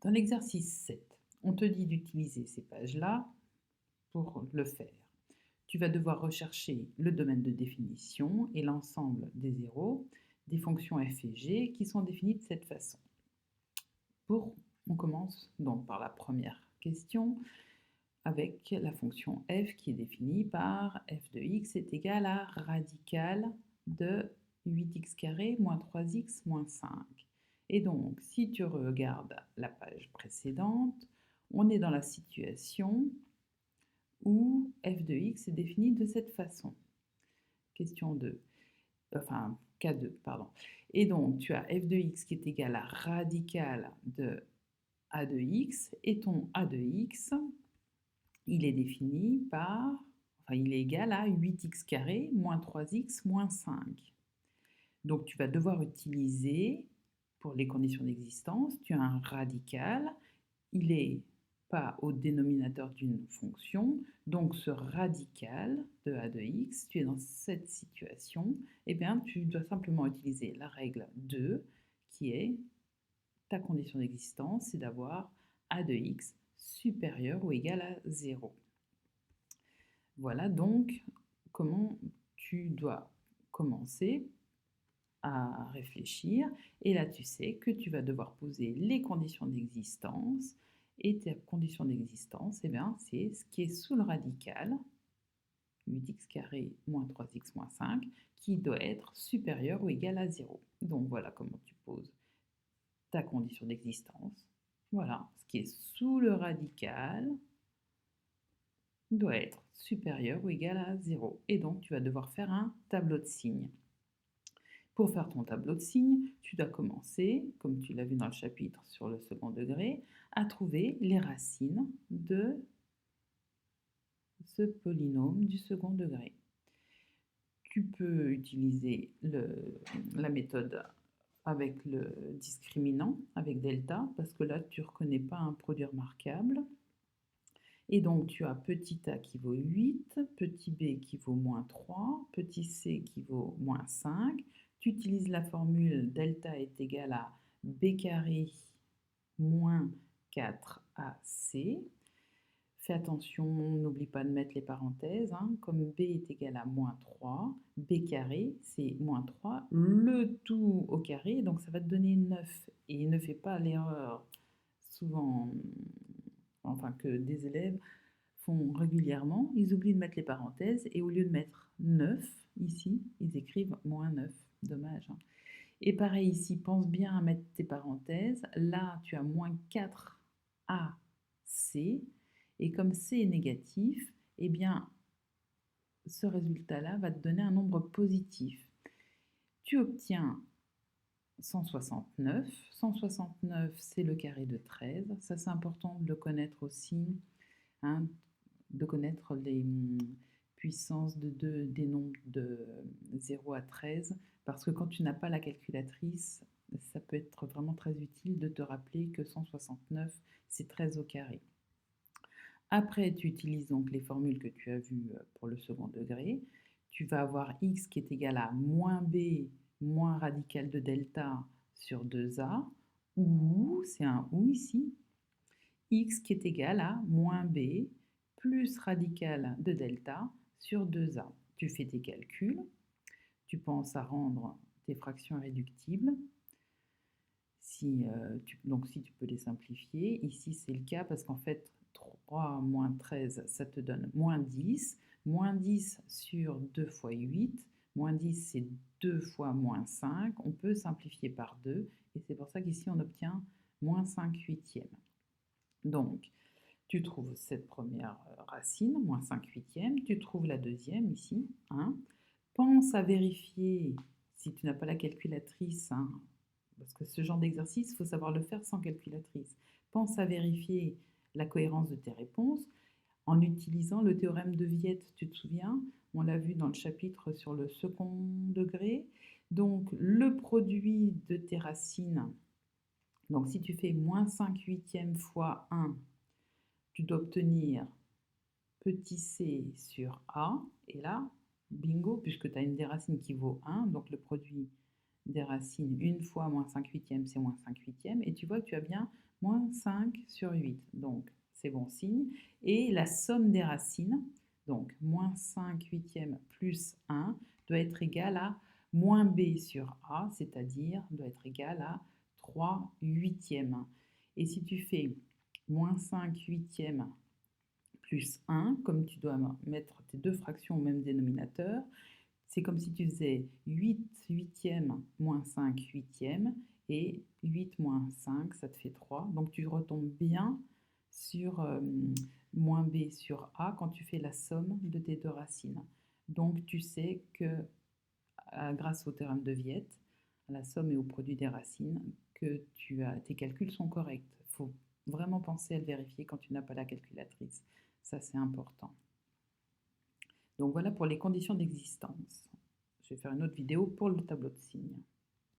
Dans l'exercice 7, on te dit d'utiliser ces pages-là pour le faire. Tu vas devoir rechercher le domaine de définition et l'ensemble des zéros des fonctions f et g qui sont définies de cette façon. On commence donc par la première question avec la fonction f qui est définie par f de x est égal à radicale de 8x carré moins 3x moins 5. Et donc, si tu regardes la page précédente, on est dans la situation où f de x est défini de cette façon. Question 2, enfin K2, pardon. Et donc, tu as f de x qui est égal à radicale de a de x, et ton a de x, il est défini par, il est égal à 8x carré moins 3x moins 5. Donc, tu vas devoir utiliser, pour les conditions d'existence, tu as un radical, il n'est pas au dénominateur d'une fonction, donc ce radical de a de x, tu es dans cette situation, eh bien, tu dois simplement utiliser la règle 2, qui est ta condition d'existence, c'est d'avoir a de x supérieur ou égal à 0. Voilà donc comment tu dois commencer à réfléchir. Et là, tu sais que tu vas devoir poser les conditions d'existence. Et tes conditions d'existence, eh bien, c'est ce qui est sous le radical, 8x carré moins 3x moins 5, qui doit être supérieur ou égal à 0. Donc voilà comment tu poses ta condition d'existence. Voilà, ce qui est sous le radical doit être supérieur ou égal à 0. Et donc, tu vas devoir faire un tableau de signes. Pour faire ton tableau de signes, tu dois commencer, comme tu l'as vu dans le chapitre sur le second degré, à trouver les racines de ce polynôme du second degré. Tu peux utiliser la méthode avec le discriminant, avec delta, parce que là, tu ne reconnais pas un produit remarquable. Et donc, tu as petit a qui vaut 8, petit b qui vaut moins 3, petit c qui vaut moins 5. Tu utilises la formule delta est égal à b carré moins 4ac. Fais attention, n'oublie pas de mettre les parenthèses. Comme b est égal à moins 3, b carré, c'est moins 3, le tout au carré, donc ça va te donner 9. Et ne fais pas l'erreur souvent, que des élèves font régulièrement, ils oublient de mettre les parenthèses et au lieu de mettre 9 ici, ils écrivent moins 9. Dommage. Et pareil ici, pense bien à mettre tes parenthèses. Là, tu as moins 4AC. Et comme C est négatif, eh bien, ce résultat-là va te donner un nombre positif. Tu obtiens 169. 169, c'est le carré de 13. Ça, c'est important de le connaître aussi. De connaître les puissances des nombres de 0 à 13, parce que quand tu n'as pas la calculatrice, ça peut être vraiment très utile de te rappeler que 169, c'est 13 au carré. Après, tu utilises donc les formules que tu as vues pour le second degré. Tu vas avoir x qui est égal à moins b moins radical de delta sur 2a, ou, c'est un ou ici, x qui est égal à moins b plus radical de delta sur 2a. Tu fais tes calculs, tu penses à rendre tes fractions irréductibles. Si tu peux les simplifier, ici c'est le cas parce qu'en fait 3 moins 13, ça te donne moins 10. Moins 10 sur 2 fois 8, moins 10 c'est 2 fois moins 5. On peut simplifier par 2 et c'est pour ça qu'ici on obtient moins 5 huitièmes. Donc, tu trouves cette première racine, moins 5 huitièmes, tu trouves la deuxième ici, 1. Pense à vérifier, si tu n'as pas la calculatrice, parce que ce genre d'exercice, il faut savoir le faire sans calculatrice. Pense à vérifier la cohérence de tes réponses en utilisant le théorème de Viette, tu te souviens? On l'a vu dans le chapitre sur le second degré. Donc, le produit de tes racines, donc si tu fais moins 5 huitièmes fois 1, tu dois obtenir petit c sur a, et là, bingo, puisque tu as une des racines qui vaut 1, donc le produit des racines, une fois moins 5 huitièmes, c'est moins 5 huitièmes, et tu vois que tu as bien moins 5 sur 8. Donc, c'est bon signe. Et la somme des racines, donc moins 5 huitièmes plus 1, doit être égale à moins b sur a, c'est-à-dire doit être égal à 3 huitièmes. Et si tu fais moins 5 huitièmes plus 1, comme tu dois mettre tes deux fractions au même dénominateur, c'est comme si tu faisais 8 huitièmes moins 5 huitièmes, et 8 moins 5, ça te fait 3. Donc tu retombes bien sur moins b sur a quand tu fais la somme de tes deux racines. Donc tu sais que grâce au théorème de Viette, à la somme et au produit des racines, que tes calculs sont corrects. Il faut vraiment penser à le vérifier quand tu n'as pas la calculatrice. Ça, c'est important. Donc voilà pour les conditions d'existence. Je vais faire une autre vidéo pour le tableau de signes.